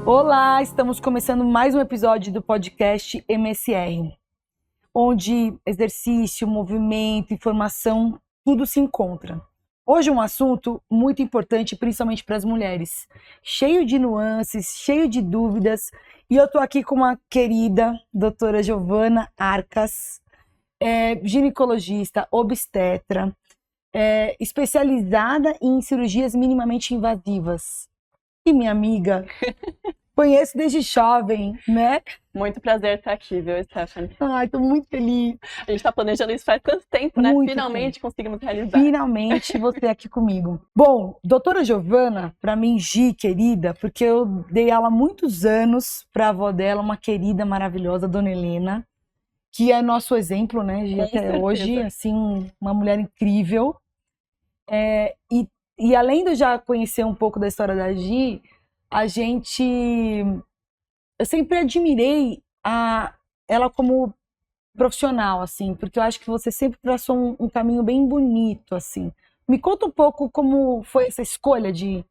Olá, estamos começando mais um episódio do podcast MSR, onde exercício, movimento, informação, tudo se encontra. Hoje é um assunto muito importante, principalmente para as mulheres, cheio de nuances, cheio de dúvidas, e eu estou aqui com uma querida doutora Giovana Arcas, ginecologista, obstetra, especializada em cirurgias minimamente invasivas. E minha amiga, conheço desde jovem, né? Muito prazer estar aqui, viu, Stephanie? Ai, tô muito feliz. A gente tá planejando isso faz tanto tempo, né? Muito Finalmente tempo. conseguimos realizar. Finalmente você aqui comigo. Bom, doutora Giovana, pra mim, Gi, querida, porque eu dei aula há muitos anos pra avó dela, uma querida maravilhosa, Dona Helena, que é nosso exemplo, né, Gi, até hoje, assim, uma mulher incrível. E além de eu já conhecer um pouco da história da Gi, eu sempre admirei ela como profissional, assim, porque eu acho que você sempre traçou um caminho bem bonito, assim. Me conta um pouco como foi essa escolha de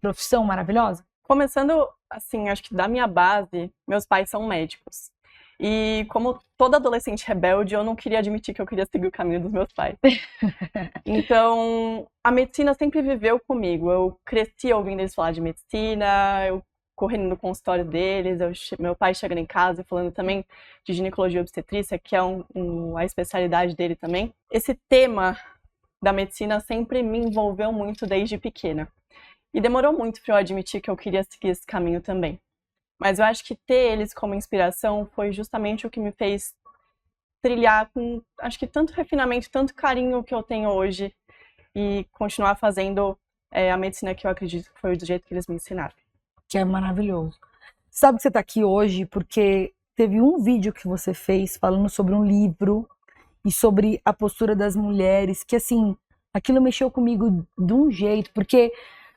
profissão maravilhosa. Começando, assim, acho que da minha base, meus pais são médicos. E como toda adolescente rebelde, eu não queria admitir que eu queria seguir o caminho dos meus pais. Então, a medicina sempre viveu comigo. Eu cresci ouvindo eles falar de medicina, eu correndo no consultório deles, meu pai chegando em casa e falando também de ginecologia e obstetrícia, que é a especialidade dele também. Esse tema da medicina sempre me envolveu muito desde pequena. E demorou muito para eu admitir que eu queria seguir esse caminho também. Mas eu acho que ter eles como inspiração foi justamente o que me fez trilhar com, acho que tanto refinamento, tanto carinho que eu tenho hoje e continuar fazendo a medicina que eu acredito que foi do jeito que eles me ensinaram. Que é maravilhoso. Sabe que você está aqui hoje porque teve um vídeo que você fez falando sobre um livro e sobre a postura das mulheres, que assim, aquilo mexeu comigo de um jeito, porque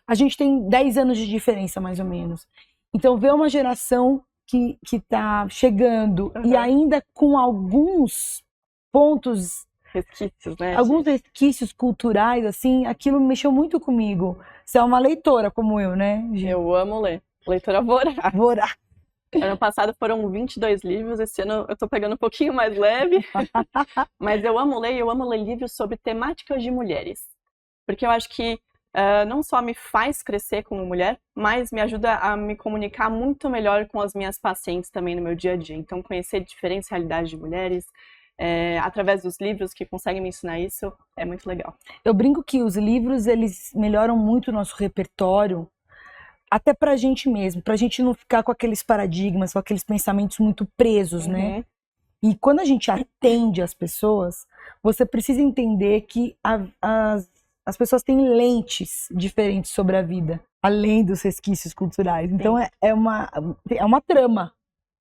a gente tem 10 anos de diferença, mais ou menos. Então, ver uma geração que tá chegando e ainda com alguns pontos... Resquícios, né? Alguns resquícios culturais, assim, aquilo mexeu muito comigo. Você é uma leitora como eu, né, Gi? Eu amo ler. Leitora voraz. Voraz. Ano passado foram 22 livros, esse ano eu tô pegando um pouquinho mais leve. Mas eu amo ler livros sobre temáticas de mulheres. Porque eu acho que não só me faz crescer como mulher, mas me ajuda a me comunicar muito melhor com as minhas pacientes também no meu dia a dia. Então, conhecer diferentes realidades de mulheres, através dos livros que conseguem me ensinar isso, é muito legal. Eu brinco que os livros, eles melhoram muito o nosso repertório, até pra gente mesmo, pra gente não ficar com aqueles paradigmas, com aqueles pensamentos muito presos, né? E quando a gente atende as pessoas, você precisa entender que as pessoas têm lentes diferentes sobre a vida, além dos resquícios culturais. Então é uma trama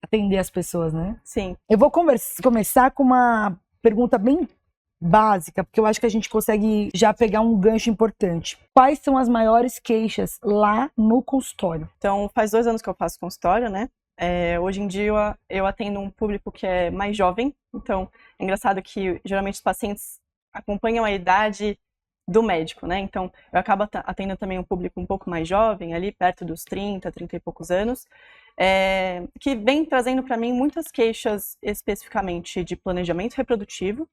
atender as pessoas, né? Sim. Eu vou começar com uma pergunta bem básica, porque eu acho que a gente consegue já pegar um gancho importante. Quais são as maiores queixas lá no consultório? Então, faz 2 anos que eu faço consultório, né? Hoje em dia eu atendo um público que é mais jovem, então é engraçado que geralmente os pacientes acompanham a idade do médico, né? Então eu acabo atendendo também um público um pouco mais jovem, ali perto dos 30 e poucos anos, que vem trazendo para mim muitas queixas especificamente de planejamento reprodutivo.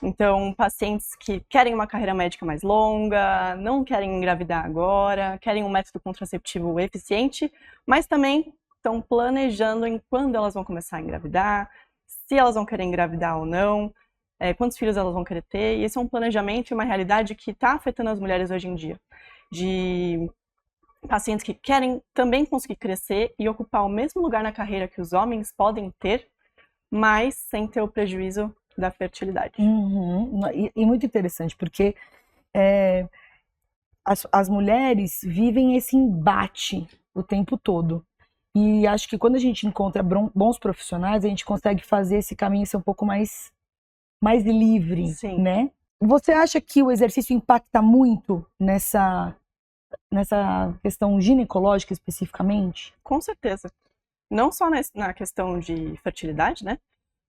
Então, pacientes que querem uma carreira médica mais longa, não querem engravidar agora, querem um método contraceptivo eficiente, mas também estão planejando em quando elas vão começar a engravidar, se elas vão querer engravidar ou não, quantos filhos elas vão querer ter. E esse é um planejamento e uma realidade que está afetando as mulheres hoje em dia. De pacientes que querem também conseguir crescer e ocupar o mesmo lugar na carreira que os homens podem ter, mas sem ter o prejuízo da fertilidade. E muito interessante, porque as mulheres vivem esse embate o tempo todo. E acho que quando a gente encontra bons profissionais, a gente consegue fazer esse caminho ser um pouco mais livre, Sim. Né? Você acha que o exercício impacta muito nessa questão ginecológica especificamente? Com certeza. Não só na questão de fertilidade, né?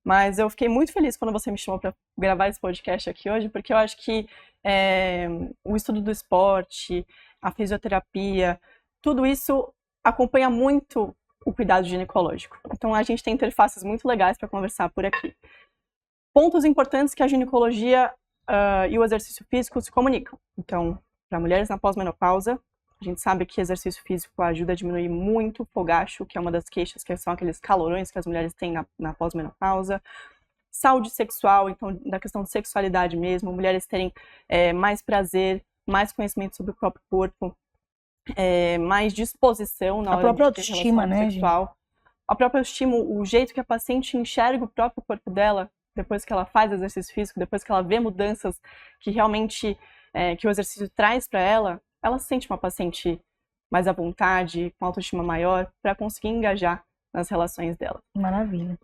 Mas eu fiquei muito feliz quando você me chamou para gravar esse podcast aqui hoje, porque eu acho que o estudo do esporte, a fisioterapia, tudo isso acompanha muito o cuidado ginecológico. Então, a gente tem interfaces muito legais para conversar por aqui. Pontos importantes que a ginecologia e o exercício físico se comunicam. Então, para mulheres na pós-menopausa, a gente sabe que exercício físico ajuda a diminuir muito o fogacho, que é uma das queixas, que são aqueles calorões que as mulheres têm na pós-menopausa. Saúde sexual, então, da questão de sexualidade mesmo, mulheres terem mais prazer, mais conhecimento sobre o próprio corpo, mais disposição na hora A própria de ter autoestima, relação né, sexual. Gente? A própria autoestima, o jeito que a paciente enxerga o próprio corpo dela, depois que ela faz exercício físico, depois que ela vê mudanças que realmente que o exercício traz para ela se sente uma paciente mais à vontade, com autoestima maior, para conseguir engajar nas relações dela. Maravilha.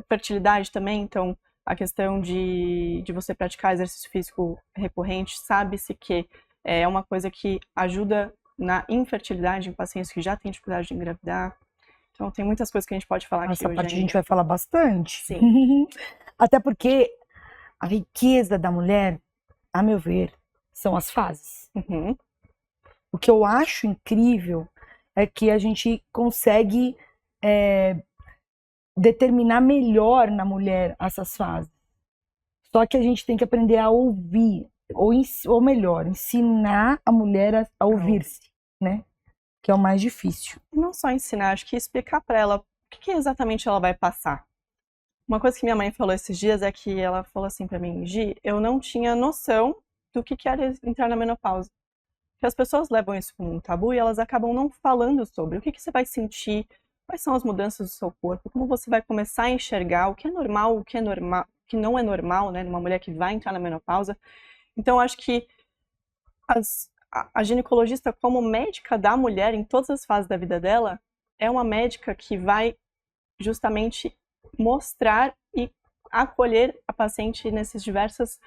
Fertilidade também, então a questão de você praticar exercício físico recorrente, sabe-se que é uma coisa que ajuda na infertilidade em pacientes que já têm dificuldade de engravidar. Então tem muitas coisas que a gente pode falar aqui hoje. Essa parte a gente vai falar bastante. Sim. Até porque a riqueza da mulher, a meu ver, são as fases. Uhum. O que eu acho incrível é que a gente consegue determinar melhor na mulher essas fases. Só que a gente tem que aprender a ouvir, ou melhor, ensinar a mulher a ouvir-se, né? Que é o mais difícil. Não só ensinar, acho que explicar para ela o que exatamente ela vai passar. Uma coisa que minha mãe falou esses dias é que ela falou assim para mim, Gi, eu não tinha noção do que era entrar na menopausa. Porque as pessoas levam isso como um tabu e elas acabam não falando sobre o que você vai sentir, quais são as mudanças do seu corpo, como você vai começar a enxergar o que é normal, o que não é normal, né, numa mulher que vai entrar na menopausa. Então, acho que a ginecologista, como médica da mulher em todas as fases da vida dela, é uma médica que vai justamente mostrar e acolher a paciente nessas diversas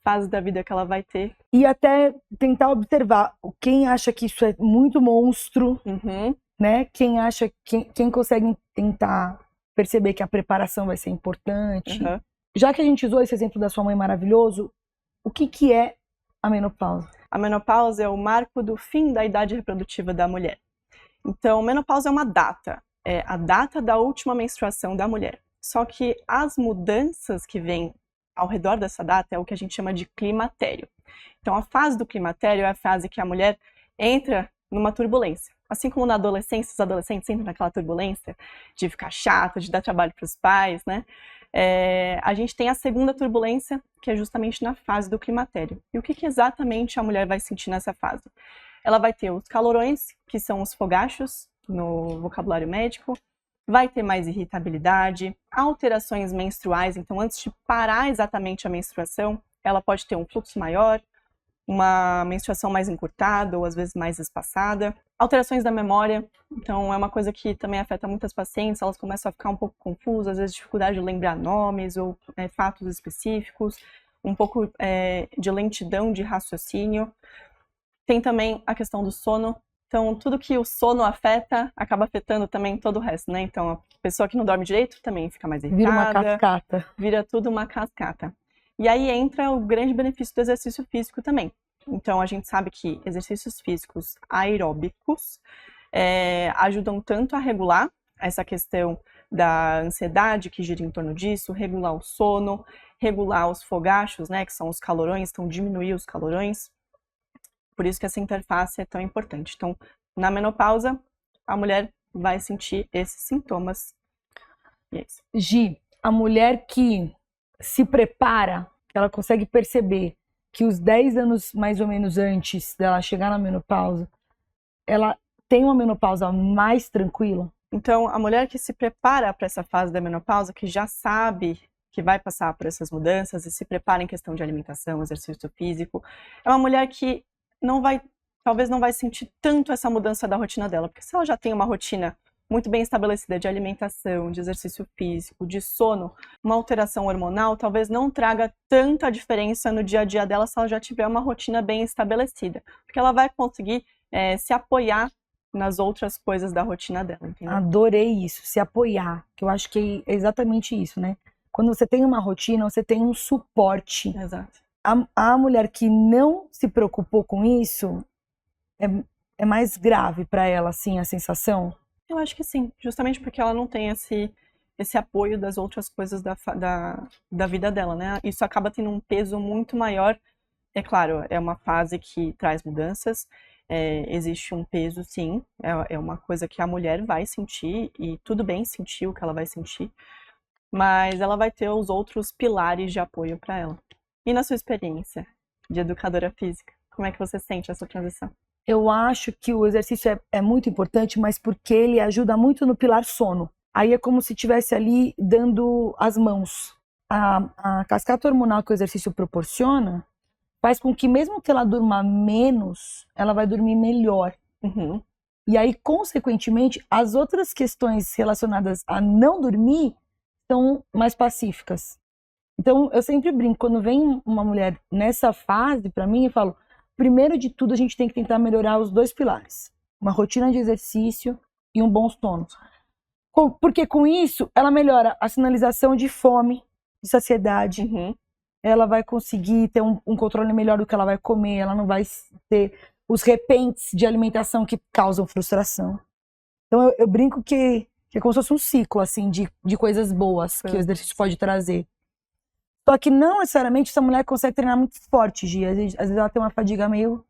fases da vida que ela vai ter. E até tentar observar quem acha que isso é muito monstro, né? Quem consegue tentar perceber que a preparação vai ser importante. Já que a gente usou esse exemplo da sua mãe maravilhoso, o que é a menopausa? A menopausa é o marco do fim da idade reprodutiva da mulher. Então, menopausa é uma data, é a data da última menstruação da mulher. Só que as mudanças que vêm ao redor dessa data é o que a gente chama de climatério. Então, a fase do climatério é a fase que a mulher entra numa turbulência. Assim como na adolescência, os adolescentes entram naquela turbulência de ficar chato, de dar trabalho para os pais, né? A gente tem a segunda turbulência, que é justamente na fase do climatério. E o que exatamente a mulher vai sentir nessa fase? Ela vai ter os calorões, que são os fogachos no vocabulário médico, vai ter mais irritabilidade, alterações menstruais, então antes de parar exatamente a menstruação, ela pode ter um fluxo maior, uma menstruação mais encurtada ou às vezes mais espaçada. Alterações da memória, então é uma coisa que também afeta muitas pacientes, elas começam a ficar um pouco confusas, às vezes dificuldade de lembrar nomes ou fatos específicos, um pouco de lentidão de raciocínio. Tem também a questão do sono, então tudo que o sono afeta, acaba afetando também todo o resto, né? Então a pessoa que não dorme direito também fica mais irritada. Vira uma cascata. Vira tudo uma cascata. E aí entra o grande benefício do exercício físico também. Então, a gente sabe que exercícios físicos aeróbicos ajudam tanto a regular essa questão da ansiedade que gira em torno disso, regular o sono, regular os fogachos, né, que são os calorões, então diminuir os calorões. Por isso que essa interface é tão importante. Então, na menopausa, a mulher vai sentir esses sintomas. E é isso. Gi, a mulher que se prepara, ela consegue perceber que os 10 anos mais ou menos antes dela chegar na menopausa, ela tem uma menopausa mais tranquila? Então, a mulher que se prepara para essa fase da menopausa, que já sabe que vai passar por essas mudanças e se prepara em questão de alimentação, exercício físico, é uma mulher que talvez não vai sentir tanto essa mudança da rotina dela, porque se ela já tem uma rotina muito bem estabelecida de alimentação, de exercício físico, de sono, uma alteração hormonal talvez não traga tanta diferença no dia a dia dela se ela já tiver uma rotina bem estabelecida, porque ela vai conseguir se apoiar nas outras coisas da rotina dela, entendeu? Adorei isso, se apoiar, que eu acho que é exatamente isso, né? Quando você tem uma rotina, você tem um suporte. Exato. A mulher que não se preocupou com isso, é mais grave para ela, assim, a sensação? Eu acho que sim, justamente porque ela não tem esse apoio das outras coisas da vida dela, né? Isso acaba tendo um peso muito maior. É claro, é uma fase que traz mudanças, existe um peso, sim, é uma coisa que a mulher vai sentir, e tudo bem sentir o que ela vai sentir, mas ela vai ter os outros pilares de apoio para ela. E na sua experiência de educadora física, como é que você sente essa transição? Eu acho que o exercício é muito importante, mas porque ele ajuda muito no pilar sono. Aí é como se estivesse ali dando as mãos. A cascata hormonal que o exercício proporciona faz com que, mesmo que ela durma menos, ela vai dormir melhor. Uhum. E aí, consequentemente, as outras questões relacionadas a não dormir são mais pacíficas. Então, eu sempre brinco, quando vem uma mulher nessa fase, para mim, eu falo, primeiro de tudo, a gente tem que tentar melhorar os dois pilares. Uma rotina de exercício e um bom sono. Porque com isso, ela melhora a sinalização de fome, de saciedade. Uhum. Ela vai conseguir ter um controle melhor do que ela vai comer, ela não vai ter os repentes de alimentação que causam frustração. Então eu brinco que é como se fosse um ciclo assim de coisas boas que o exercício pode trazer. Só que não necessariamente essa mulher consegue treinar muito forte, Gia. Às vezes ela tem uma fadiga meio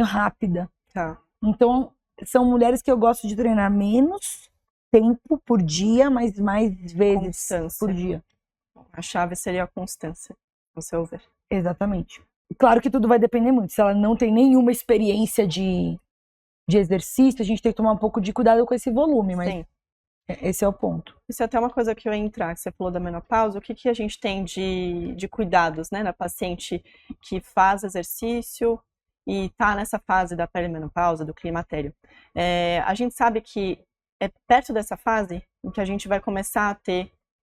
rápida. Tá. Então são mulheres que eu gosto de treinar menos tempo por dia, mas mais vezes por dia. A chave seria a constância, no seu ver. Exatamente. Claro que tudo vai depender muito. Se ela não tem nenhuma experiência de exercício, a gente tem que tomar um pouco de cuidado com esse volume, mas Sim. Esse é o ponto. Isso é até uma coisa que eu ia entrar, que você falou da menopausa, o que a gente tem de cuidados, né, na paciente que faz exercício e está nessa fase da perimenopausa, do climatério. A gente sabe que é perto dessa fase em que a gente vai começar a ter,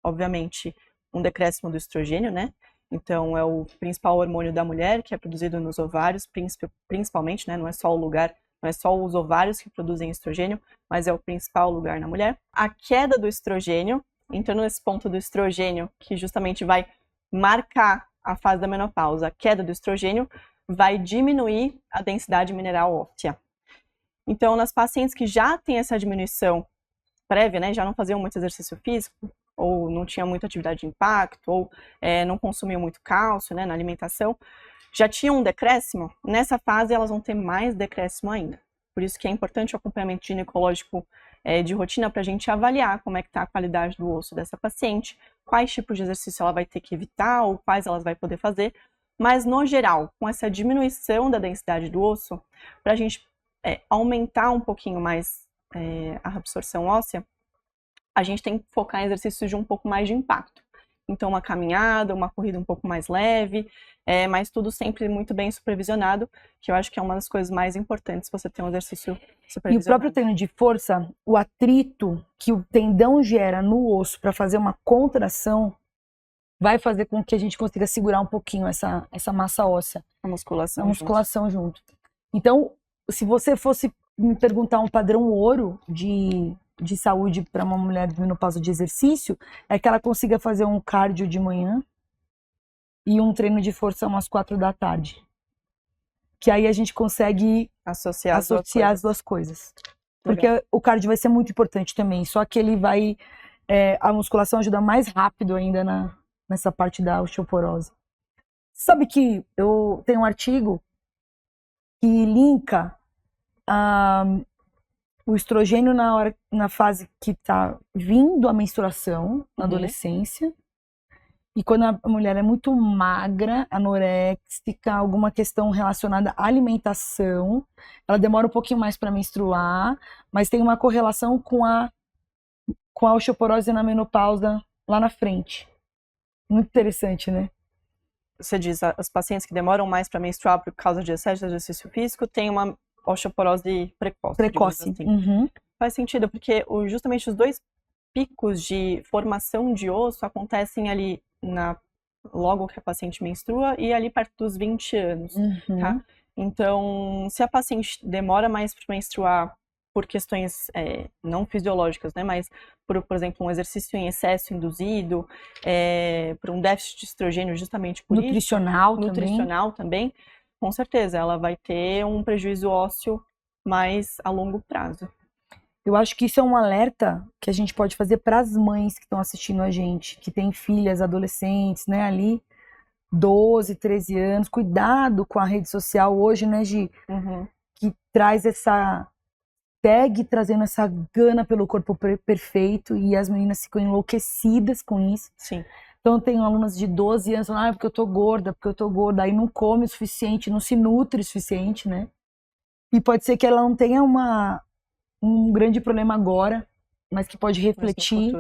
obviamente, um decréscimo do estrogênio, né? Então, é o principal hormônio da mulher, que é produzido nos ovários, principalmente, né? Não é só o lugar, não é só os ovários que produzem estrogênio, mas é o principal lugar na mulher. A queda do estrogênio, entrando nesse ponto do estrogênio, que justamente vai marcar a fase da menopausa, a queda do estrogênio vai diminuir a densidade mineral óssea. Então, nas pacientes que já têm essa diminuição prévia, né, já não faziam muito exercício físico, ou não tinham muita atividade de impacto, ou não consumiam muito cálcio, né, na alimentação, já tinham um decréscimo, nessa fase elas vão ter mais decréscimo ainda. Por isso que é importante o acompanhamento ginecológico de rotina para a gente avaliar como é que está a qualidade do osso dessa paciente, quais tipos de exercício ela vai ter que evitar ou quais elas vai poder fazer. Mas, no geral, com essa diminuição da densidade do osso, para a gente aumentar um pouquinho mais a absorção óssea, a gente tem que focar em exercícios de um pouco mais de impacto. Então, uma caminhada, uma corrida um pouco mais leve, mas tudo sempre muito bem supervisionado, que eu acho que é uma das coisas mais importantes você ter um exercício supervisionado. E o próprio treino de força, o atrito que o tendão gera no osso para fazer uma contração, vai fazer com que a gente consiga segurar um pouquinho essa massa óssea. A musculação junto. Então, se você fosse me perguntar um padrão ouro de saúde para uma mulher de menopausa de exercício, é que ela consiga fazer um cardio de manhã e um treino de força umas 4 da tarde. Que aí a gente consegue associar as duas coisas. Porque o cardio vai ser muito importante também, só que ele vai... a musculação ajuda mais rápido ainda nessa parte da osteoporose. Sabe que eu tenho um artigo que linka o estrogênio na fase que está vindo a menstruação, na adolescência, e quando a mulher é muito magra, anoréxica, alguma questão relacionada à alimentação, ela demora um pouquinho mais para menstruar, mas tem uma correlação com a osteoporose na menopausa lá na frente. Muito interessante, né? Você diz, as pacientes que demoram mais para menstruar por causa de excesso de exercício físico têm uma osteoporose precoce. Assim. Uhum. Faz sentido, porque justamente os dois picos de formação de osso acontecem ali logo que a paciente menstrua e ali perto dos 20 anos, tá? Então, se a paciente demora mais para menstruar por questões não fisiológicas, né, mas por exemplo, um exercício em excesso induzido, por um déficit de estrogênio justamente por nutricional também, com certeza, ela vai ter um prejuízo ósseo mais a longo prazo. Eu acho que isso é um alerta que a gente pode fazer para as mães que estão assistindo a gente, que têm filhas, adolescentes, né, ali, 12, 13 anos. Cuidado com a rede social hoje, né, Gi? Que traz essa tag, trazendo essa gana pelo corpo perfeito, e as meninas ficam enlouquecidas com isso. Sim. Então, eu tenho alunas de 12 anos falando, porque eu tô gorda, aí não come o suficiente, não se nutre o suficiente, né? E pode ser que ela não tenha um grande problema agora, mas que pode refletir.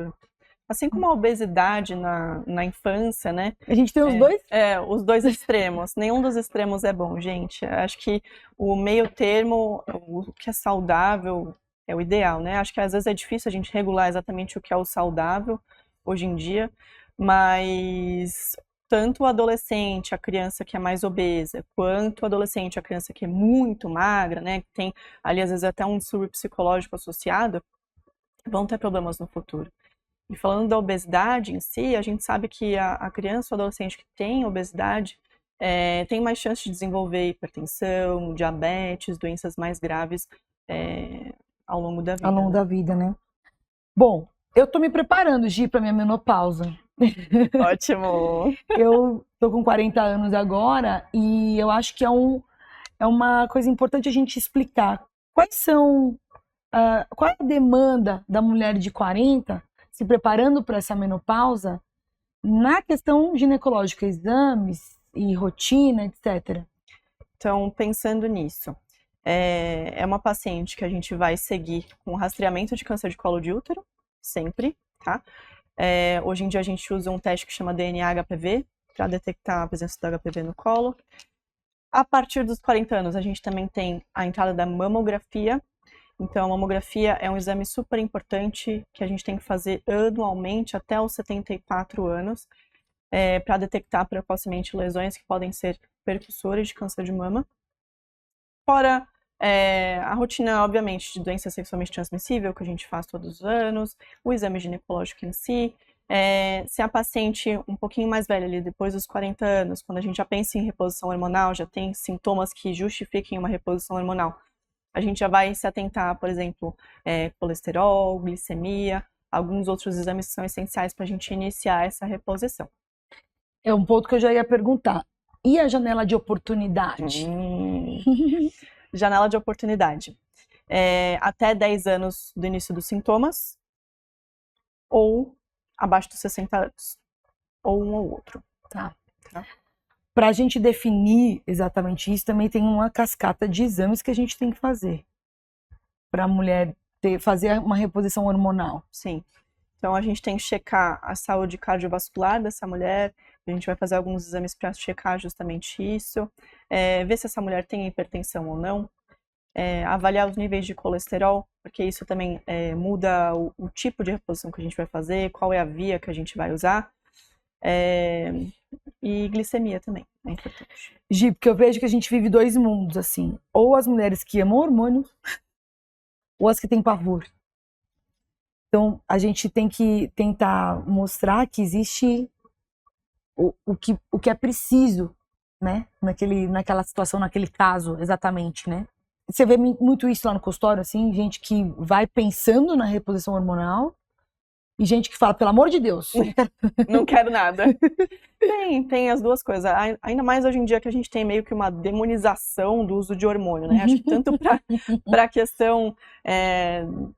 Assim como a obesidade na infância, né? A gente tem os dois? Os dois extremos. Nenhum dos extremos é bom, gente. Acho que o meio termo, o que é saudável, é o ideal, né? Acho que às vezes é difícil a gente regular exatamente o que é o saudável hoje em dia, mas tanto o adolescente, a criança que é mais obesa, quanto o adolescente, a criança que é muito magra, né? Que tem ali às vezes até um distúrbio psicológico associado, vão ter problemas no futuro. E falando da obesidade em si, a gente sabe que a criança ou adolescente que tem obesidade tem mais chance de desenvolver hipertensão, diabetes, doenças mais graves ao longo da vida. Ao longo da vida, né? Bom, eu tô me preparando, Gi, pra minha menopausa. Ótimo! Eu tô com 40 anos agora e eu acho que é uma coisa importante a gente explicar qual é a demanda da mulher de 40 se preparando para essa menopausa na questão ginecológica, exames e rotina, etc. Então, pensando nisso, é uma paciente que a gente vai seguir com rastreamento de câncer de colo de útero, sempre, tá? Hoje em dia a gente usa um teste que chama DNA-HPV para detectar a presença do HPV no colo. A partir dos 40 anos, a gente também tem a entrada da mamografia. Então, a mamografia é um exame super importante que a gente tem que fazer anualmente até os 74 anos para detectar precocemente lesões que podem ser percussores de câncer de mama. Fora a rotina, obviamente, de doença sexualmente transmissível, que a gente faz todos os anos, o exame ginecológico em si. Se a paciente um pouquinho mais velha, ali, depois dos 40 anos, quando a gente já pensa em reposição hormonal, já tem sintomas que justifiquem uma reposição hormonal, a gente já vai se atentar, por exemplo, colesterol, glicemia, alguns outros exames que são essenciais para a gente iniciar essa reposição. É um ponto que eu já ia perguntar. E a janela de oportunidade? Janela de oportunidade. Até 10 anos do início dos sintomas ou abaixo dos 60 anos. Ou um ou outro. Tá. Para a gente definir exatamente isso, também tem uma cascata de exames que a gente tem que fazer para a mulher fazer uma reposição hormonal. Sim. Então, a gente tem que checar a saúde cardiovascular dessa mulher, a gente vai fazer alguns exames para checar justamente isso, ver se essa mulher tem hipertensão ou não, avaliar os níveis de colesterol, porque isso também muda o tipo de reposição que a gente vai fazer, qual é a via que a gente vai usar. E glicemia também é importante. Gi, porque eu vejo que a gente vive dois mundos, assim. Ou as mulheres que amam hormônio, ou as que têm pavor. Então, a gente tem que tentar mostrar que existe o que é preciso, né? Naquela situação, naquele caso, exatamente, né? Você vê muito isso lá no consultório, assim, gente que vai pensando na reposição hormonal, e gente que fala, pelo amor de Deus. Não quero nada. Tem as duas coisas. Ainda mais hoje em dia que a gente tem meio que uma demonização do uso de hormônio, né? Acho que tanto para a questão,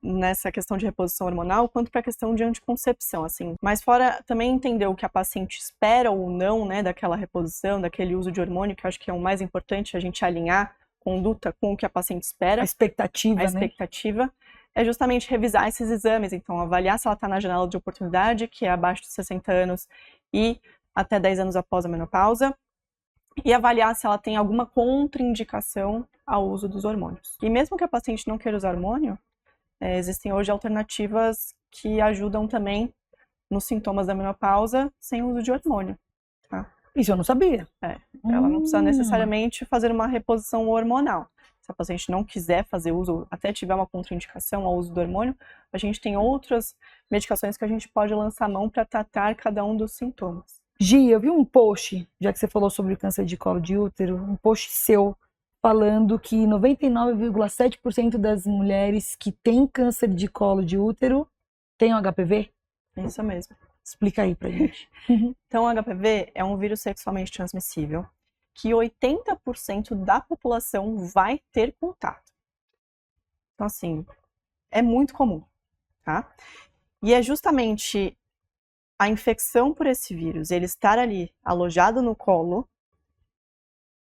nessa questão de reposição hormonal, quanto para a questão de anticoncepção, assim. Mas fora também entender o que a paciente espera ou não, né, daquela reposição, daquele uso de hormônio, que eu acho que é o mais importante, a gente alinhar conduta com o que a paciente espera. A expectativa, né? É justamente revisar esses exames, então avaliar se ela está na janela de oportunidade, que é abaixo dos 60 anos e até 10 anos após a menopausa, e avaliar se ela tem alguma contraindicação ao uso dos hormônios. E mesmo que a paciente não queira usar hormônio, existem hoje alternativas que ajudam também nos sintomas da menopausa sem uso de hormônio. Tá? Isso eu não sabia. Ela não precisa necessariamente fazer uma reposição hormonal. Se a paciente não quiser fazer uso, até tiver uma contraindicação ao uso do hormônio, a gente tem outras medicações que a gente pode lançar a mão para tratar cada um dos sintomas. Gi, eu vi um post, já que você falou sobre o câncer de colo de útero, um post seu, falando que 99,7% das mulheres que têm câncer de colo de útero têm o HPV? Isso mesmo. Explica aí pra gente. Então, o HPV é um vírus sexualmente transmissível que 80% da população vai ter contato. Então, assim, é muito comum, tá? E é justamente a infecção por esse vírus, ele estar ali alojado no colo,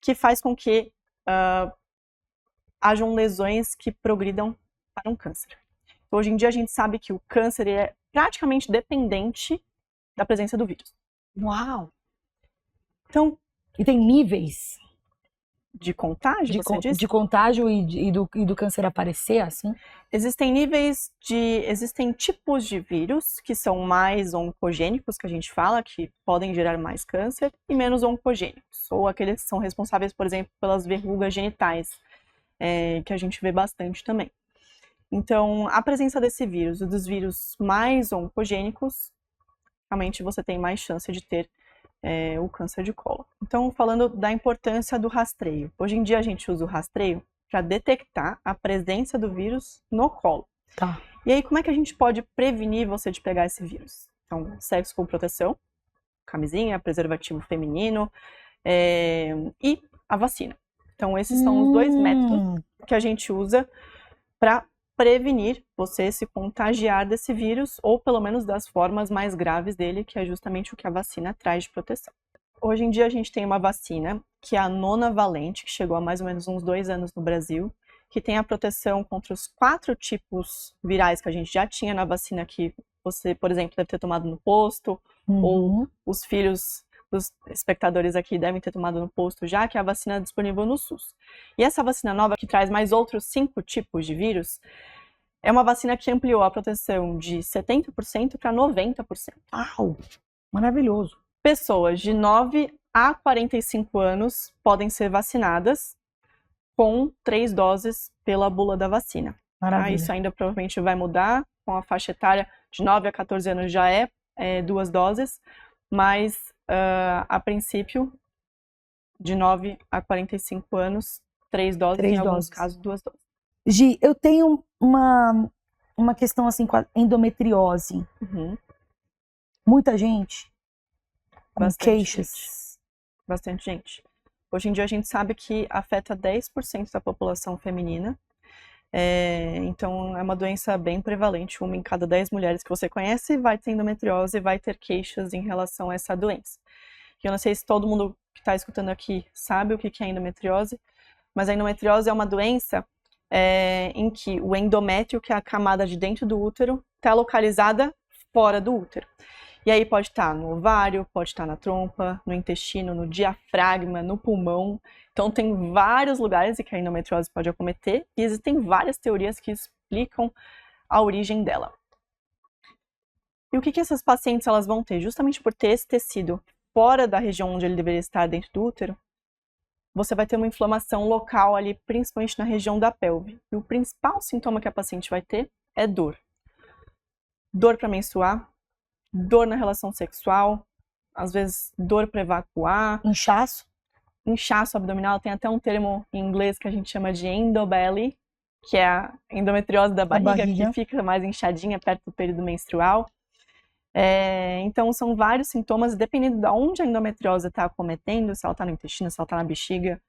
que faz com que hajam lesões que progridam para um câncer. Hoje em dia a gente sabe que o câncer é praticamente dependente da presença do vírus. Uau! Então, e tem níveis de contágio, você disse? De contágio e do câncer aparecer, assim? Existem existem tipos de vírus que são mais oncogênicos, que a gente fala, que podem gerar mais câncer, e menos oncogênicos, ou aqueles que são responsáveis, por exemplo, pelas verrugas genitais, que a gente vê bastante também. Então, a presença desse vírus e dos vírus mais oncogênicos, realmente você tem mais chance de ter o câncer de colo. Então, falando da importância do rastreio. Hoje em dia a gente usa o rastreio para detectar a presença do vírus no colo. Tá. E aí, como é que a gente pode prevenir você de pegar esse vírus? Então, sexo com proteção, camisinha, preservativo feminino e a vacina. Então, esses são os dois métodos que a gente usa para prevenir você se contagiar desse vírus, ou pelo menos das formas mais graves dele, que é justamente o que a vacina traz de proteção. Hoje em dia a gente tem uma vacina, que é a nonavalente, que chegou há mais ou menos uns 2 anos no Brasil, que tem a proteção contra os 4 tipos virais que a gente já tinha na vacina, que você, por exemplo, deve ter tomado no posto, ou os filhos dos espectadores aqui devem ter tomado no posto já, que é a vacina disponível no SUS. E essa vacina nova, que traz mais outros 5 tipos de vírus, é uma vacina que ampliou a proteção de 70% para 90%. Uau! Maravilhoso! Pessoas de 9 a 45 anos podem ser vacinadas com 3 doses pela bula da vacina. Maravilha. Isso ainda provavelmente vai mudar, com a faixa etária de 9 a 14 anos já é 2 doses, mas a princípio, de 9 a 45 anos, 3 doses, em alguns casos 2 doses. Gi, eu tenho uma questão assim com a endometriose. Muita gente com queixas. Bastante gente. Hoje em dia a gente sabe que afeta 10% da população feminina. Então é uma doença bem prevalente. 1 em cada 10 mulheres que você conhece vai ter endometriose e vai ter queixas em relação a essa doença. Eu não sei se todo mundo que está escutando aqui sabe o que é endometriose, mas a endometriose é uma doença em que o endométrio, que é a camada de dentro do útero, está localizada fora do útero. E aí pode estar no ovário, pode estar na trompa, no intestino, no diafragma, no pulmão. Então tem vários lugares em que a endometriose pode acometer e existem várias teorias que explicam a origem dela. E o que essas pacientes elas vão ter? Justamente por ter esse tecido fora da região onde ele deveria estar dentro do útero, você vai ter uma inflamação local ali, principalmente na região da pelve. E o principal sintoma que a paciente vai ter é dor. Dor para menstruar, dor na relação sexual, às vezes dor para evacuar. Inchaço? Inchaço abdominal, tem até um termo em inglês que a gente chama de endobelly, que é a endometriose da barriga, que fica mais inchadinha perto do período menstrual. Então são vários sintomas, dependendo de onde a endometriose está acometendo, se ela está no intestino, se ela está na bexiga,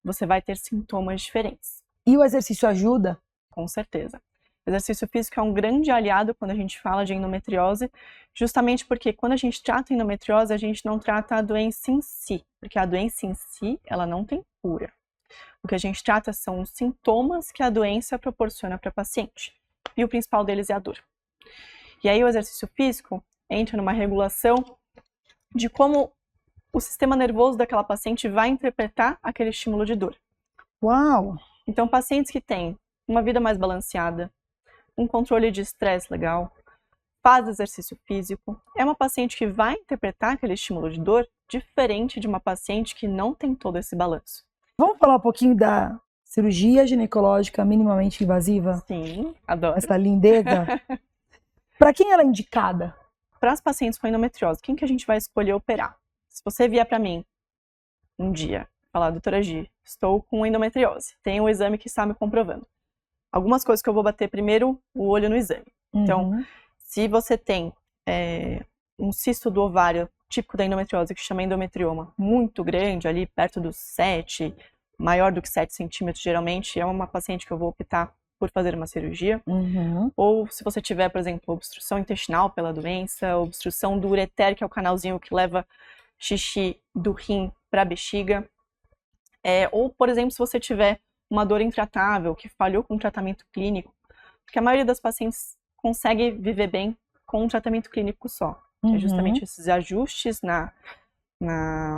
você vai ter sintomas diferentes. E o exercício ajuda? Com certeza. O exercício físico é um grande aliado quando a gente fala de endometriose, justamente porque quando a gente trata a endometriose, a gente não trata a doença em si, porque a doença em si, ela não tem cura. O que a gente trata são os sintomas que a doença proporciona para a paciente, e o principal deles é a dor. E aí o exercício físico entra numa regulação de como o sistema nervoso daquela paciente vai interpretar aquele estímulo de dor. Uau! Então, pacientes que têm uma vida mais balanceada, um controle de estresse legal, faz exercício físico, é uma paciente que vai interpretar aquele estímulo de dor diferente de uma paciente que não tem todo esse balanço. Vamos falar um pouquinho da cirurgia ginecológica minimamente invasiva? Sim, adoro. Essa lindeza. Para quem ela é indicada? Para as pacientes com endometriose, quem que a gente vai escolher operar? Se você vier para mim um dia falar, doutora Gi, estou com endometriose, tem um exame que está me comprovando. Algumas coisas que eu vou bater primeiro, o olho no exame. Então, se você tem um cisto do ovário típico da endometriose, que chama endometrioma, muito grande, ali perto dos 7, maior do que 7 centímetros, geralmente, é uma paciente que eu vou optar por fazer uma cirurgia. Ou se você tiver, por exemplo, obstrução intestinal pela doença, obstrução do ureter, que é o canalzinho que leva xixi do rim para a bexiga. Ou, por exemplo, se você tiver uma dor intratável, que falhou com o tratamento clínico, porque a maioria das pacientes consegue viver bem com um tratamento clínico só, que é justamente esses ajustes na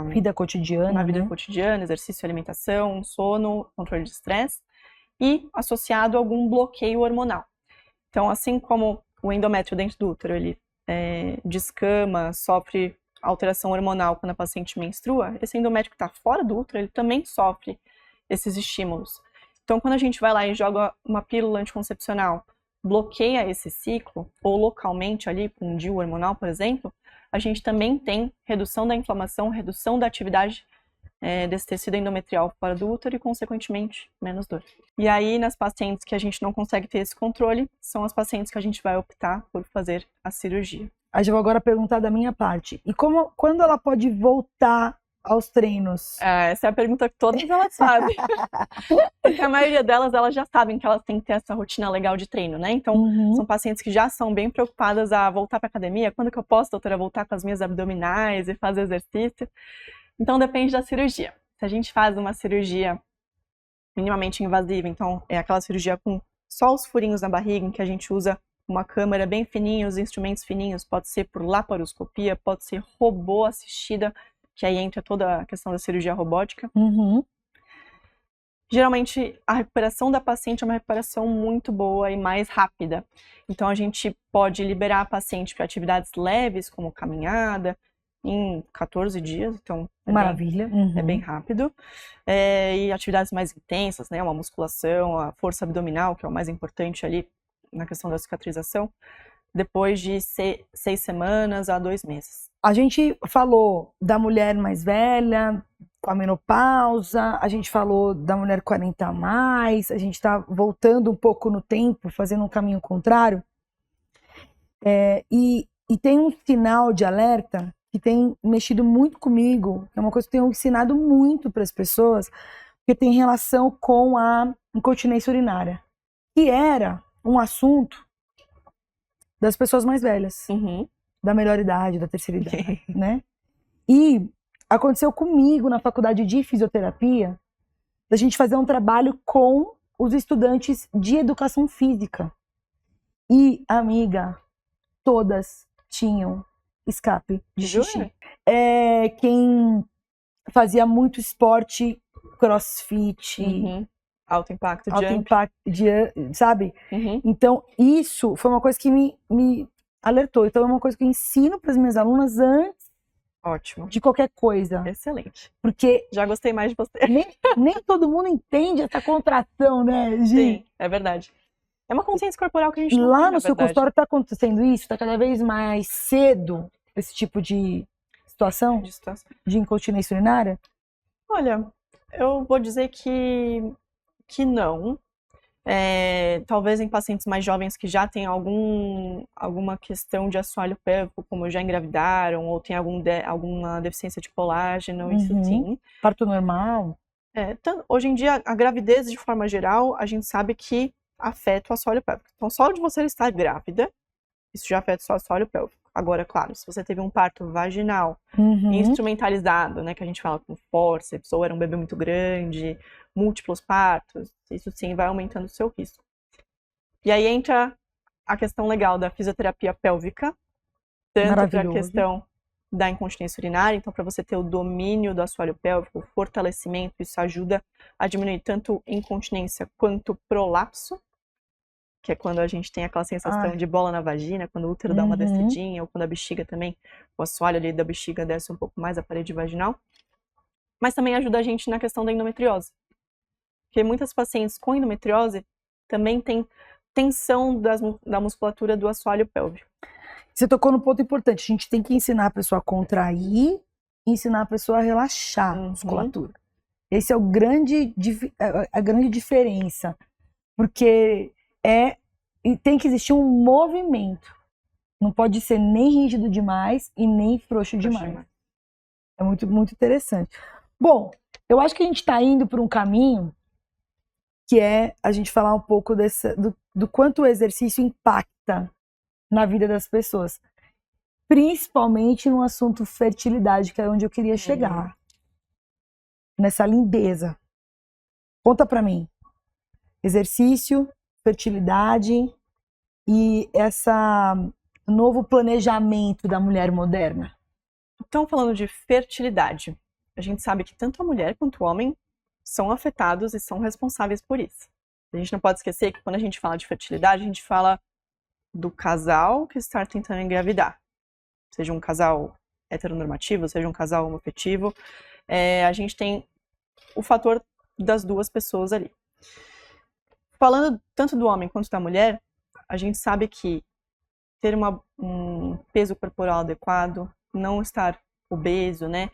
vida cotidiana, na vida cotidiana, exercício, alimentação, sono, controle de estresse, e associado a algum bloqueio hormonal. Então, assim como o endométrio dentro do útero, ele descama, sofre alteração hormonal quando a paciente menstrua, esse endométrio que está fora do útero, ele também sofre esses estímulos. Então, quando a gente vai lá e joga uma pílula anticoncepcional, bloqueia esse ciclo, ou localmente ali, com um DIU hormonal, por exemplo, a gente também tem redução da inflamação, redução da atividade desse tecido endometrial fora do útero e, consequentemente, menos dor. E aí, nas pacientes que a gente não consegue ter esse controle, são as pacientes que a gente vai optar por fazer a cirurgia. Aí eu vou agora perguntar da minha parte. E quando ela pode voltar aos treinos? Essa é a pergunta que todas elas fazem. Porque a maioria delas, elas já sabem que elas têm que ter essa rotina legal de treino, né? Então, são pacientes que já são bem preocupadas a voltar para academia. Quando que eu posso, doutora, voltar com as minhas abdominais e fazer exercício? Então, depende da cirurgia. Se a gente faz uma cirurgia minimamente invasiva, então é aquela cirurgia com só os furinhos na barriga, em que a gente usa uma câmera bem fininha, os instrumentos fininhos, pode ser por laparoscopia, pode ser robô assistida, que aí entra toda a questão da cirurgia robótica. Geralmente, a recuperação da paciente é uma recuperação muito boa e mais rápida. Então, a gente pode liberar a paciente para atividades leves, como caminhada, em 14 dias, então maravilha. É bem rápido. E atividades mais intensas, né? Uma musculação, a força abdominal, que é o mais importante ali na questão da cicatrização, depois de 6 semanas a 2 meses. A gente falou da mulher mais velha, com a menopausa, a gente falou da mulher 40 a mais, a gente está voltando um pouco no tempo, fazendo um caminho contrário. E tem um sinal de alerta que tem mexido muito comigo, é uma coisa que eu tenho ensinado muito para as pessoas, que tem relação com a incontinência urinária, que era um assunto das pessoas mais velhas, da melhor idade, da terceira idade, né? E aconteceu comigo na faculdade de fisioterapia, da gente fazer um trabalho com os estudantes de educação física. E, amiga, todas tinham escape de xixi. Quem fazia muito esporte, crossfit, alto impacto, sabe? Então, isso foi uma coisa que me alertou. Então, é uma coisa que eu ensino para as minhas alunas antes de qualquer coisa. Excelente. Porque já gostei mais de você. Nem todo mundo entende essa contração, né, Gi? Sim, é verdade. É uma consciência corporal que a gente não lá tem, no seu consultório está acontecendo isso? Está cada vez mais cedo esse tipo de situação? De incontinência urinária? Olha, eu vou dizer que não. Talvez em pacientes mais jovens que já têm alguma questão de assoalho pélvico, como já engravidaram, ou tem alguma deficiência de colágeno, isso sim. Parto normal? Hoje em dia, a gravidez, de forma geral, a gente sabe que afeta o assoalho pélvico. Então, só de você estar grávida, isso já afeta o seu assoalho pélvico. Agora, claro, se você teve um parto vaginal instrumentalizado, né, que a gente fala com fórceps, ou era um bebê muito grande, múltiplos partos, isso sim vai aumentando o seu risco. E aí entra a questão legal da fisioterapia pélvica, tanto para a questão da incontinência urinária, então para você ter o domínio do assoalho pélvico, o fortalecimento, isso ajuda a diminuir tanto incontinência quanto prolapso, que é quando a gente tem aquela sensação de bola na vagina, quando o útero dá uma descidinha, ou quando a bexiga também, o assoalho ali da bexiga desce um pouco mais a parede vaginal. Mas também ajuda a gente na questão da endometriose. Porque muitas pacientes com endometriose também têm tensão da musculatura do assoalho pélvico. Você tocou num ponto importante, a gente tem que ensinar a pessoa a contrair e ensinar a pessoa a relaxar a musculatura. Esse é a grande diferença. Porque tem que existir um movimento. Não pode ser nem rígido demais e nem frouxo demais. É muito, muito interessante. Bom, eu acho que a gente está indo por um caminho que é a gente falar um pouco do quanto o exercício impacta na vida das pessoas. Principalmente no assunto fertilidade, que é onde eu queria chegar. Nessa lindeza. Conta pra mim. Exercício, fertilidade e essa novo planejamento da mulher moderna. Então, falando de fertilidade, a gente sabe que tanto a mulher quanto o homem são afetados e são responsáveis por isso. A gente não pode esquecer que quando a gente fala de fertilidade, a gente fala do casal que está tentando engravidar. Seja um casal heteronormativo, seja um casal homoafetivo, a gente tem o fator das duas pessoas ali. Falando tanto do homem quanto da mulher, a gente sabe que ter um peso corporal adequado, não estar obeso, né?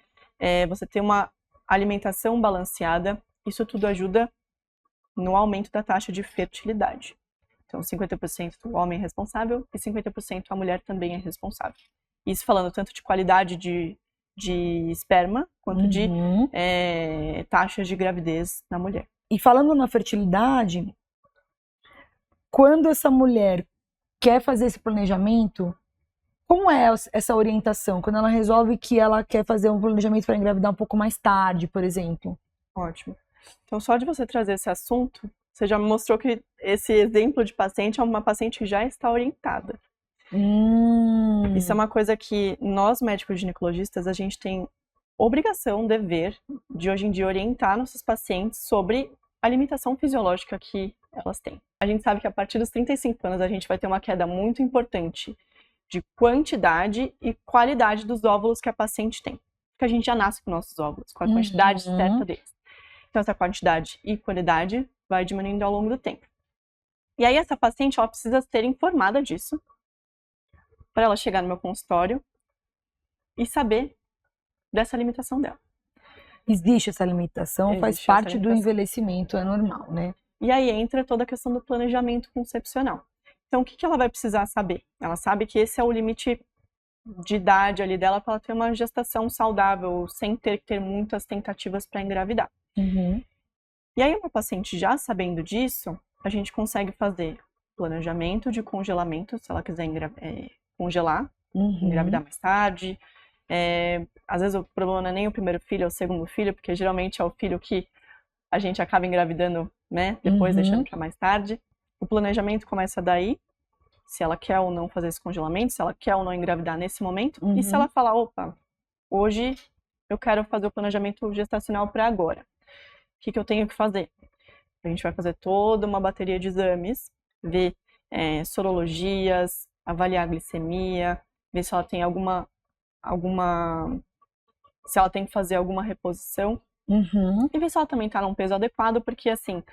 Você ter uma alimentação balanceada, isso tudo ajuda no aumento da taxa de fertilidade. Então, 50% do homem é responsável e 50% a mulher também é responsável. Isso falando tanto de qualidade de esperma, quanto de taxas de gravidez na mulher. E falando na fertilidade, quando essa mulher quer fazer esse planejamento, como é essa orientação? Quando ela resolve que ela quer fazer um planejamento para engravidar um pouco mais tarde, por exemplo? Ótimo. Então, só de você trazer esse assunto, você já me mostrou que esse exemplo de paciente é uma paciente que já está orientada. Isso é uma coisa que nós, médicos ginecologistas, a gente tem obrigação, dever, de hoje em dia orientar nossos pacientes sobre a limitação fisiológica que elas têm. A gente sabe que a partir dos 35 anos a gente vai ter uma queda muito importante de quantidade e qualidade dos óvulos que a paciente tem. Porque a gente já nasce com nossos óvulos, com a quantidade certa deles. Então, essa quantidade e qualidade vai diminuindo ao longo do tempo. E aí, essa paciente, ela precisa ser informada disso para ela chegar no meu consultório e saber dessa limitação dela. Existe essa limitação, faz parte do envelhecimento, é normal, né? E aí entra toda a questão do planejamento concepcional. Então, o que ela vai precisar saber? Ela sabe que esse é o limite de idade ali dela para ela ter uma gestação saudável, sem ter que ter muitas tentativas para engravidar. E aí, uma paciente já sabendo disso, a gente consegue fazer planejamento de congelamento, se ela quiser congelar, engravidar mais tarde. Às vezes o problema não é nem o primeiro filho, é o segundo filho, porque geralmente é o filho que a gente acaba engravidando, né, depois deixando para mais tarde. O planejamento começa daí, se ela quer ou não fazer esse congelamento, se ela quer ou não engravidar nesse momento, e se ela falar, opa, hoje eu quero fazer o planejamento gestacional para agora. O que eu tenho que fazer? A gente vai fazer toda uma bateria de exames, ver sorologias, avaliar a glicemia, ver se ela tem se ela tem que fazer alguma reposição, e ver se ela também está num peso adequado, porque assim,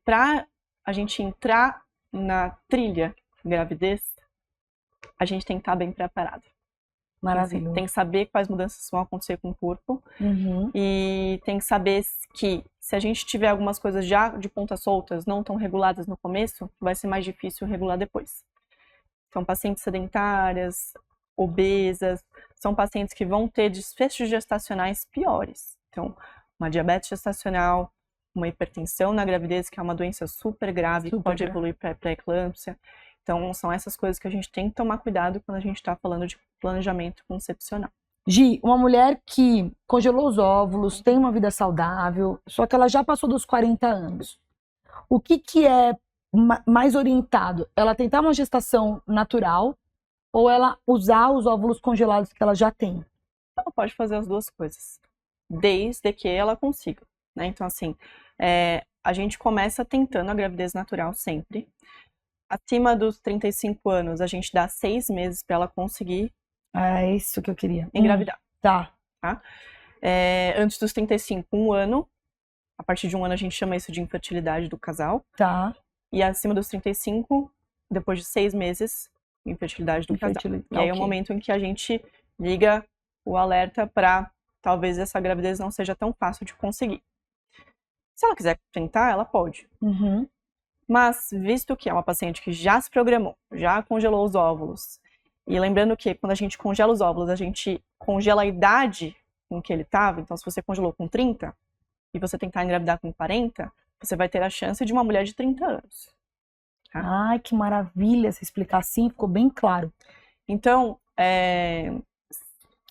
para a gente entrar na trilha gravidez, a gente tem que estar bem preparado. Maravilhoso. Assim, tem que saber quais mudanças vão acontecer com o corpo, e tem que saber que se a gente tiver algumas coisas já de pontas soltas, não tão reguladas no começo, vai ser mais difícil regular depois. Então, pacientes sedentárias, obesas, são pacientes que vão ter desfechos gestacionais piores. Então, uma diabetes gestacional, uma hipertensão na gravidez, que é uma doença super grave, que pode evoluir para pré-eclâmpsia. Então, são essas coisas que a gente tem que tomar cuidado quando a gente está falando de planejamento concepcional. Gi, uma mulher que congelou os óvulos, tem uma vida saudável, só que ela já passou dos 40 anos. O que é mais orientado? Ela tentar uma gestação natural ou ela usar os óvulos congelados que ela já tem? Ela pode fazer as duas coisas, desde que ela consiga, né? Então, assim, a gente começa tentando a gravidez natural sempre. Acima dos 35 anos, a gente dá 6 meses para ela conseguir é isso que eu queria. Engravidar. Tá. Antes dos 35, 1 ano. A partir de 1 ano, a gente chama isso de infertilidade do casal. Tá. E acima dos 35, depois de 6 meses, infertilidade do casal. E aí é o momento em que a gente liga o alerta para talvez essa gravidez não seja tão fácil de conseguir. Se ela quiser tentar, ela pode. Mas, visto que é uma paciente que já se programou, já congelou os óvulos, e lembrando que quando a gente congela os óvulos, a gente congela a idade com que ele estava, então se você congelou com 30 e você tentar engravidar com 40, você vai ter a chance de uma mulher de 30 anos. Tá? Ai, que maravilha essa explicar assim, ficou bem claro. Então,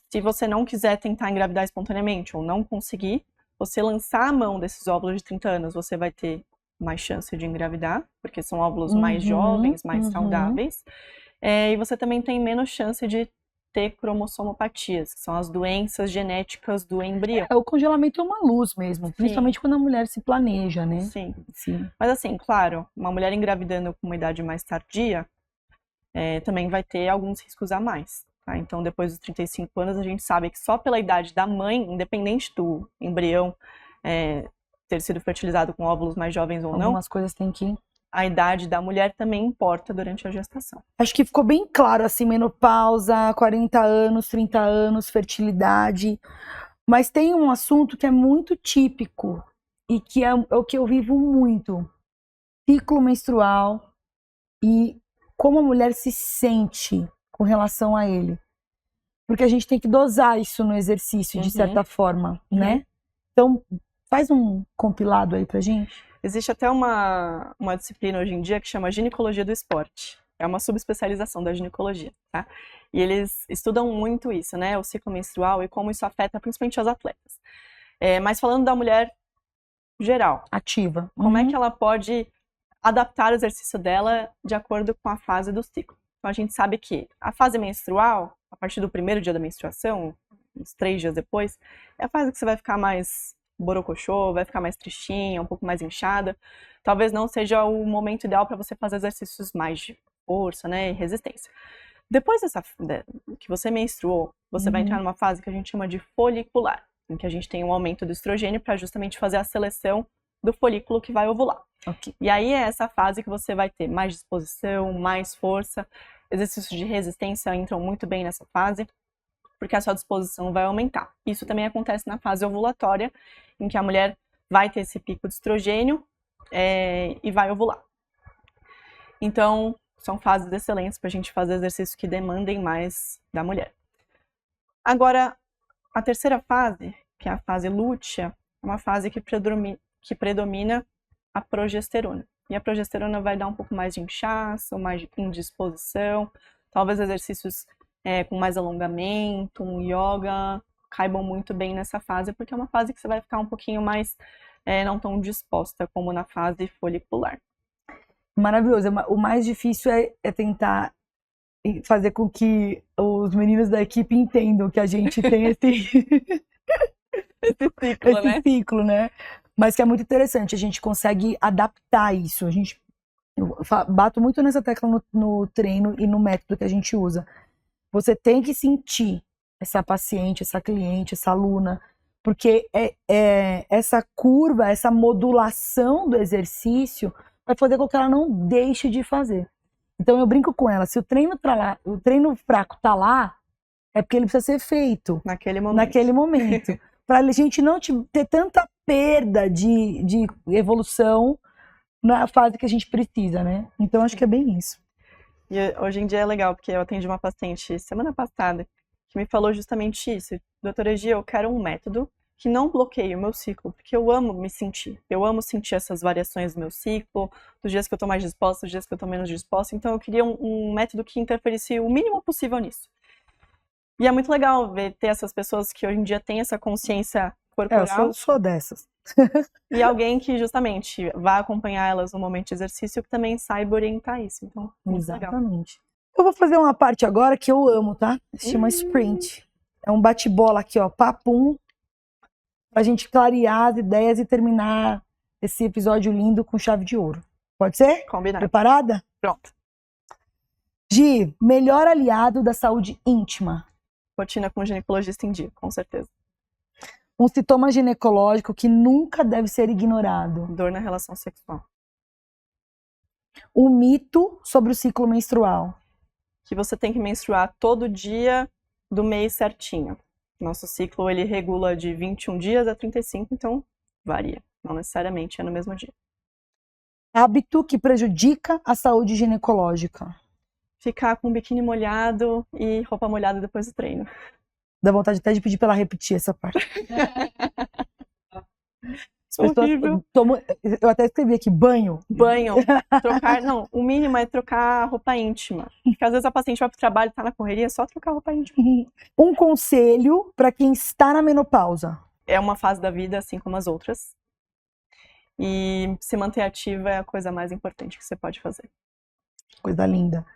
se você não quiser tentar engravidar espontaneamente ou não conseguir, você lançar a mão desses óvulos de 30 anos, você vai ter mais chance de engravidar, porque são óvulos mais jovens, mais saudáveis. E você também tem menos chance de ter cromossomopatias, que são as doenças genéticas do embrião. O congelamento é uma luz mesmo, principalmente quando a mulher se planeja, né? Sim. Mas assim, claro, uma mulher engravidando com uma idade mais tardia também vai ter alguns riscos a mais. Tá? Então, depois dos 35 anos, a gente sabe que só pela idade da mãe, independente do embrião ter sido fertilizado com óvulos mais jovens ou não, algumas coisas tem que... A idade da mulher também importa durante a gestação. Acho que ficou bem claro, assim, menopausa, 40 anos, 30 anos, fertilidade. Mas tem um assunto que é muito típico e que é o que eu vivo muito. Ciclo menstrual e como a mulher se sente com relação a ele. Porque a gente tem que dosar isso no exercício, de certa forma, né? Então, faz um compilado aí pra gente. Existe até uma disciplina hoje em dia que chama ginecologia do esporte. É uma subespecialização da ginecologia, tá? E eles estudam muito isso, né? O ciclo menstrual e como isso afeta principalmente as atletas. Mas falando da mulher geral. Ativa. Como é que ela pode adaptar o exercício dela de acordo com a fase do ciclo? Então a gente sabe que a fase menstrual, a partir do primeiro dia da menstruação, uns 3 dias depois, é a fase que você vai ficar mais borocochô, vai ficar mais tristinha, um pouco mais inchada. Talvez não seja o momento ideal para você fazer exercícios mais de força, né, e resistência. Depois que você menstruou, você vai entrar numa fase que a gente chama de folicular, em que a gente tem um aumento do estrogênio para justamente fazer a seleção do folículo que vai ovular. E aí é essa fase que você vai ter mais disposição, mais força. Exercícios de resistência entram muito bem nessa fase, porque a sua disposição vai aumentar. Isso também acontece na fase ovulatória, em que a mulher vai ter esse pico de estrogênio e vai ovular. Então, são fases excelentes para a gente fazer exercícios que demandem mais da mulher. Agora, a terceira fase, que é a fase lútea, é uma fase que predomina a progesterona. E a progesterona vai dar um pouco mais de inchaço, mais de indisposição, talvez exercícios com mais alongamento, um yoga, caibam muito bem nessa fase, porque é uma fase que você vai ficar um pouquinho mais não tão disposta como na fase folicular. Maravilhoso. O mais difícil é tentar fazer com que os meninos da equipe entendam que a gente tem esse ciclo, né? Mas que é muito interessante, a gente consegue adaptar isso. Eu bato muito nessa tecla no treino e no método que a gente usa. Você tem que sentir essa paciente, essa cliente, essa aluna, porque essa curva, essa modulação do exercício vai fazer com que ela não deixe de fazer. Então eu brinco com ela, se o treino fraco tá lá, é porque ele precisa ser feito naquele momento. Para a gente não ter tanta perda de evolução na fase que a gente precisa, né? Então acho que é bem isso. E hoje em dia é legal, porque eu atendi uma paciente semana passada que me falou justamente isso. Doutora Gia, eu quero um método que não bloqueie o meu ciclo, porque eu amo me sentir. Eu amo sentir essas variações do meu ciclo, dos dias que eu tô mais disposta, dos dias que eu tô menos disposta. Então eu queria um método que interferisse o mínimo possível nisso. E é muito legal ter essas pessoas que hoje em dia têm essa consciência corporal. Eu sou dessas. E alguém que justamente vai acompanhar elas no momento de exercício que também saiba orientar isso. Então, exatamente. Legal. Eu vou fazer uma parte agora que eu amo, tá? Se chama sprint. É um bate-bola aqui, ó, papum, pra gente clarear as ideias e terminar esse episódio lindo com chave de ouro. Pode ser? Combinado. Preparada? Pronto. Gi, melhor aliado da saúde íntima. Rotina com ginecologista em dia, com certeza. Um sintoma ginecológico que nunca deve ser ignorado. Dor na relação sexual. O mito sobre o ciclo menstrual. Que você tem que menstruar todo dia do mês certinho. Nosso ciclo, ele regula de 21 dias a 35, então varia. Não necessariamente é no mesmo dia. Hábito que prejudica a saúde ginecológica. Ficar com o biquíni molhado e roupa molhada depois do treino. Dá vontade até de pedir pra ela repetir essa parte. As pessoas tomam, eu até escrevi aqui, banho. Banho. Trocar, não, o mínimo é trocar roupa íntima. Porque às vezes a paciente vai pro trabalho, tá na correria, é só trocar roupa íntima. Um conselho pra quem está na menopausa. É uma fase da vida, assim como as outras. E se manter ativa é a coisa mais importante que você pode fazer. Coisa linda.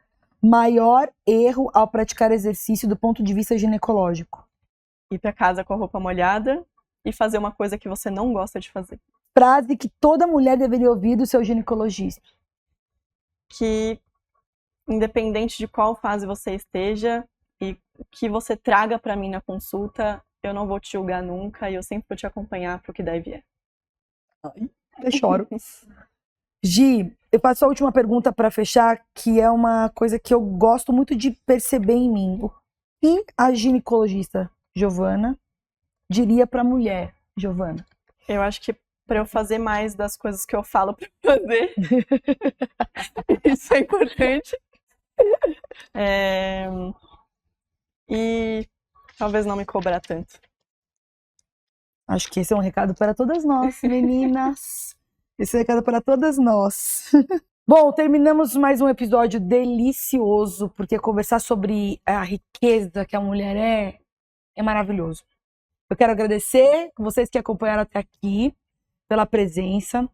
Maior erro ao praticar exercício do ponto de vista ginecológico. Ir pra casa com a roupa molhada e fazer uma coisa que você não gosta de fazer. Frase que toda mulher deveria ouvir do seu ginecologista. Que, independente de qual fase você esteja e que você traga pra mim na consulta, eu não vou te julgar nunca e eu sempre vou te acompanhar pro que deve é. Eu choro. Gi, eu passo a última pergunta para fechar, que é uma coisa que eu gosto muito de perceber em mim. O que a ginecologista Giovana diria para a mulher Giovana? Eu acho que para eu fazer mais das coisas que eu falo para fazer, isso é importante. E talvez não me cobrar tanto. Acho que esse é um recado para todas nós, meninas. Esse é um recado para todas nós. Bom, terminamos mais um episódio delicioso, porque conversar sobre a riqueza que a mulher é maravilhoso. Eu quero agradecer vocês que acompanharam até aqui, pela presença.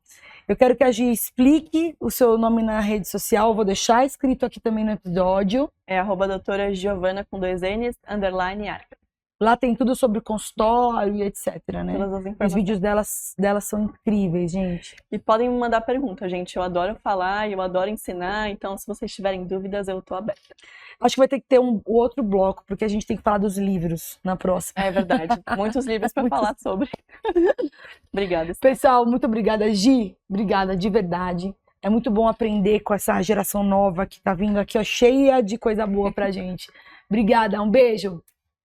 Eu quero que a Gi explique o seu nome na rede social, eu vou deixar escrito aqui também no episódio. É @doutora Giovana com 2 N's, _Arca. Lá tem tudo sobre o consultório e etc, né? Todas as informações. Os vídeos delas são incríveis, gente. E podem me mandar pergunta, gente. Eu adoro falar, eu adoro ensinar, então se vocês tiverem dúvidas, eu tô aberta. Acho que vai ter que ter um outro bloco, porque a gente tem que falar dos livros na próxima. É verdade. Muitos livros para falar sobre. Obrigada. Pessoal, muito obrigada, Gi. Obrigada, de verdade. É muito bom aprender com essa geração nova que tá vindo aqui, ó, cheia de coisa boa pra gente. Obrigada, um beijo.